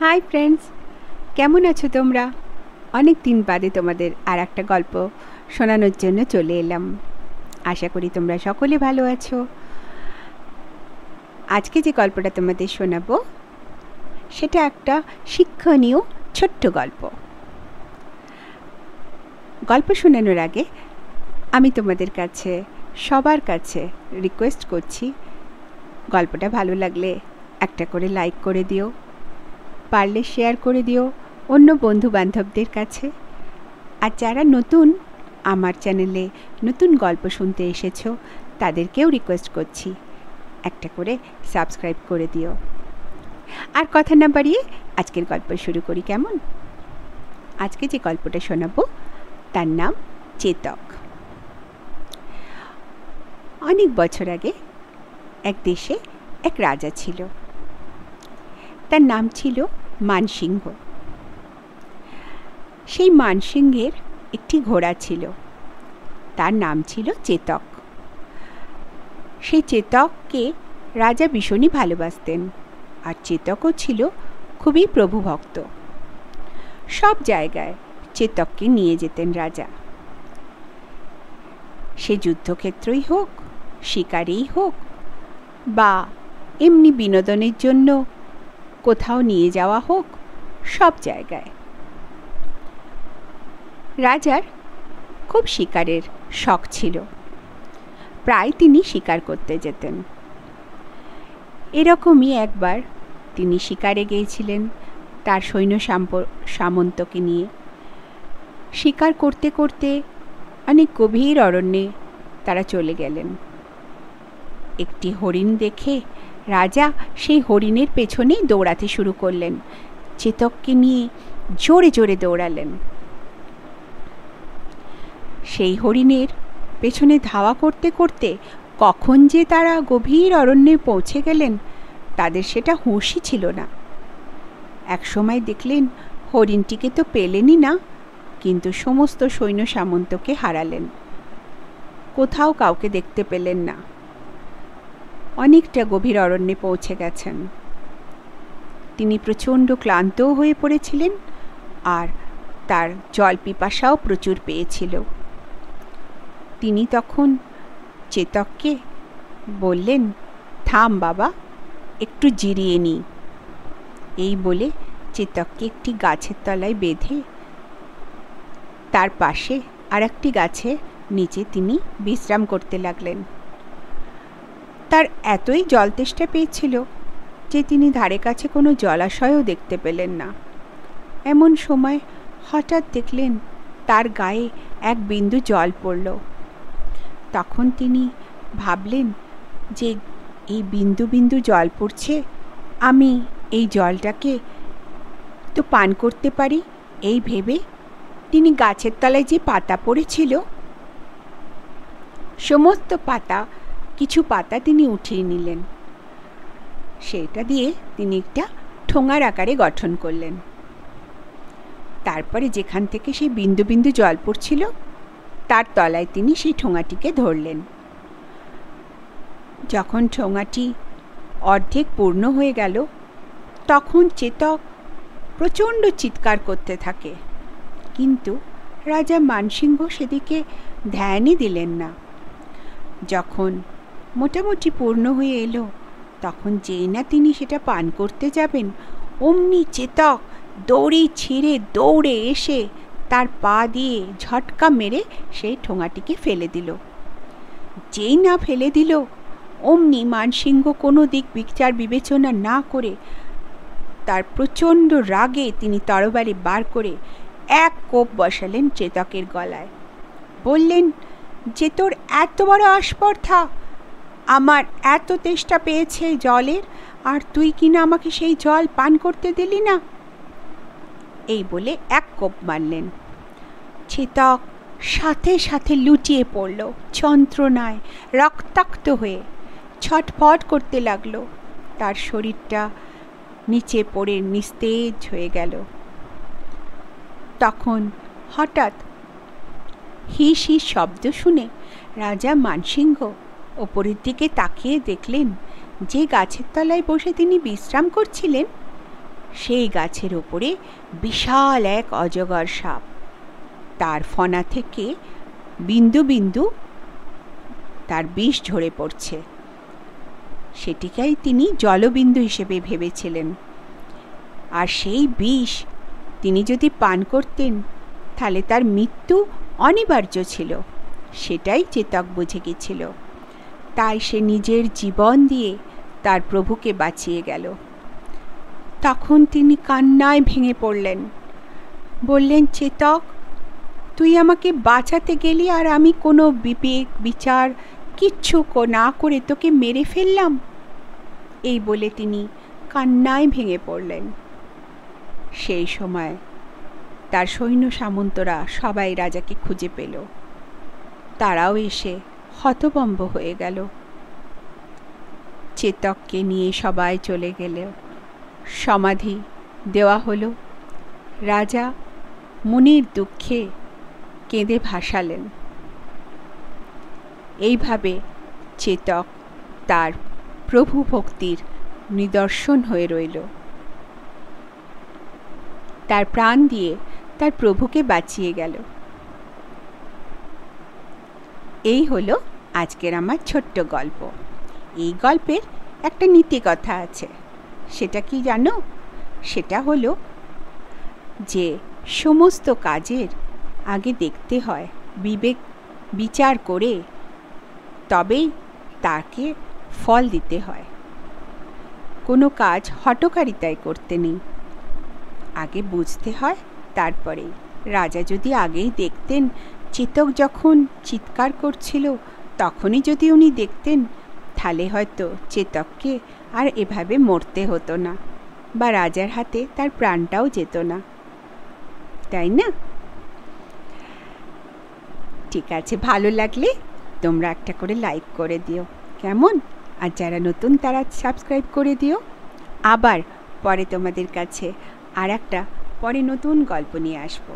Hi friends, কেমন আছো তোমরা? অনেক দিন বাদে তোমাদের আর একটা গল্প শোনানোর জন্য চলে এলাম। আশা করি তোমরা সকলে ভালো আছো। আজকে যে গল্পটা তোমাদের শোনাবো সেটা একটা শিক্ষণীয় ছোট্ট গল্প। গল্প শোনানোর আগে আমি তোমাদের কাছে সবার কাছে রিকোয়েস্ট করছি, গল্পটা ভালো লাগলে একটা করে লাইক করে দিও, পারলে শেয়ার করে দিও অন্য বন্ধু বান্ধবদের কাছে। আর যারা নতুন আমার চ্যানেলে নতুন গল্প শুনতে এসেছো তাদেরকেও রিকোয়েস্ট করছি একটা করে সাবস্ক্রাইব করে দিও। আর কথা না বাড়িয়ে আজকের গল্প শুরু করি কেমন? আজকে যে গল্পটা শোনাবো তার নাম চেতক। অনেক বছর আগে এক দেশে এক রাজা ছিল। তার নাম ছিল মানসিংহ। সেই মানসিংহের একটি ঘোড়া ছিল, তার নাম ছিল চেতক। সেই চেতককে রাজা ভীষণই ভালোবাসতেন, আর চেতকও ছিল খুবই প্রভুভক্ত। সব জায়গায় চেতককে নিয়ে যেতেন রাজা। সে যুদ্ধক্ষেত্রই হোক, শিকারেই হোক, বা এমনি বিনোদনের জন্য কোথাও নিয়ে যাওয়া হোক, সব জায়গায়। রাজার খুব শিকারের শখ ছিল, প্রায় তিনি শিকার করতে যেতেন। এরকমই একবার তিনি শিকারে গিয়েছিলেন তার সৈন্য সামন্তকে নিয়ে। শিকার করতে করতে অনেক গভীর অরণ্যে তারা চলে গেলেন। একটি হরিণ দেখে রাজা সেই হরিণের পেছনেই দৌড়াতে শুরু করলেন। চেতককে নিয়ে জোরে জোরে দৌড়ালেন। সেই হরিণের পেছনে ধাওয়া করতে করতে কখন যে তারা গভীর অরণ্যে পৌঁছে গেলেন তাদের সেটা হুঁশই ছিল না। একসময় দেখলেন হরিণটিকে তো পেলেনই না, কিন্তু সমস্ত সৈন্য সামন্তকে হারালেন। কোথাও কাউকে দেখতে পেলেন না। অনেকটা গভীর অরণ্যে পৌঁছে গেছেন। তিনি প্রচণ্ড ক্লান্তও হয়ে পড়েছিলেন, আর তার জল পিপাসাও প্রচুর পেয়েছিল। তিনি তখন চেতককে বললেন, থাম বাবা, একটু জিরিয়ে নিই। এই বলে চেতককে একটি গাছের তলায় বেঁধে তার পাশে আর একটি গাছের নিচে তিনি বিশ্রাম করতে লাগলেন। তার এতই জল তেষ্টা পেয়েছিল যে তিনি ধারে কাছে কোনো জলাশয়ও দেখতে পেলেন না। এমন সময় হঠাৎ দেখলেন তার গায়ে এক বিন্দু জল পড়ল। তখন তিনি ভাবলেন যে এই বিন্দু বিন্দু জল পড়ছে, আমি এই জলটাকে তো পান করতে পারি। এই ভেবে তিনি গাছের তলায় যে পাতা পড়েছিল সমস্ত পাতা, কিছু পাতা তিনি উঠিয়ে নিলেন। সেটা দিয়ে তিনি একটা ঠোঙার আকারে গঠন করলেন। তারপরে যেখান থেকে সেই বিন্দু বিন্দু জল পড়ছিল তার তলায় তিনি সেই ঠোঙাটিকে ধরলেন। যখন ঠোঙাটি অর্ধেক পূর্ণ হয়ে গেল তখন চেতক প্রচণ্ড চিৎকার করতে থাকে, কিন্তু রাজা মানসিংহ সেদিকে ধ্যানই দিলেন না। যখন মোটামুটি পূর্ণ হয়ে এলো তখন যেই না তিনি সেটা পান করতে যাবেন, অমনি চেতক দড়ি ছিঁড়ে দৌড়ে এসে তার পা দিয়ে ঝটকা মেরে সেই ঠোঙাটিকে ফেলে দিল। যেই না ফেলে দিল অমনি মানসিংহ কোনো দিক বিচার বিবেচনা না করে তার প্রচণ্ড রাগে তিনি তরবারি বার করে এক কোপ বসালেন চেতকের গলায়। বললেন যে তোর এত বড় আস্পর্ধা, আমার এত তেষ্টা পেয়েছে জলের, আর তুই কিনা আমাকে সেই জল পান করতে দিলি না। এই বলে এক কোপ মারলেন। চেতক সাথে সাথে লুটিয়ে পড়ল, যন্ত্রণায় রক্তাক্ত হয়ে ছটফট করতে লাগলো। তার শরীরটা নিচে পড়ে নিস্তেজ হয়ে গেল। তখন হঠাৎ হিস হিস শব্দ শুনে রাজা মানসিংহ ওপরের দিকে তাকিয়ে দেখলেন যে গাছের তলায় বসে তিনি বিশ্রাম করছিলেন সেই গাছের ওপরে বিশাল এক অজগর সাপ, তার ফনা থেকে বিন্দু বিন্দু তার বিষ ঝরে পড়ছে। সেটিকেই তিনি জলবিন্দু হিসেবে ভেবেছিলেন। আর সেই বিষ তিনি যদি পান করতেন তাহলে তার মৃত্যু অনিবার্য ছিল, সেটাই চেতক বুঝে গেছিল। তাই সে নিজের জীবন দিয়ে তার প্রভুকে বাঁচিয়ে গেল। তখন তিনি কান্নায় ভেঙে পড়লেন, বললেন, চেতক, তুই আমাকে বাঁচাতে গেলি আর আমি কোনো বিবেক বিচার কিচ্ছু না করে তোকে মেরে ফেললাম। এই বলে তিনি কান্নায় ভেঙে পড়লেন। সেই সময় তার সৈন্য সামন্তরা সবাই রাজাকে খুঁজে পেল। তারাও এসে হতভম্ব হয়ে গেল। চেতককে নিয়ে সবাই চলে গেল। সমাধি দেওয়া হলো। রাজা মনের দুঃখে কেঁদে ভাসালেন। এইভাবে চেতক তার প্রভু ভক্তির নিদর্শন হয়ে রইল। তার প্রাণ দিয়ে তার প্রভুকে বাঁচিয়ে গেল। এই হলো আজকের আমার ছোট্ট গল্প। এই গল্পের একটা নীতি কথা আছে। সেটা কি জানো? সেটা হলো যে সমস্ত কাজের আগে দেখতে হয় বিবেক বিচার করে, তবেই তাকে ফল দিতে হয়। কোনো কাজ হঠকারিতায় করতে নেই, আগে বুঝতে হয় তারপরেই। রাজা যদি আগেই দেখতেন চেতক যখন চিৎকার করছিল, তখনই যদি উনি দেখতেন, তাহলে হয়তো চেতককে আর এভাবে মরতে হতো না, বা রাজার হাতে তার প্রাণটাও যেত না, তাই না? ঠিক আছে, ভালো লাগলে তোমরা একটা করে লাইক করে দিও, কেমন? আর যারা নতুন তারা সাবস্ক্রাইব করে দিও। আবার পরে তোমাদের কাছে আর একটা নতুন গল্প নিয়ে আসবো।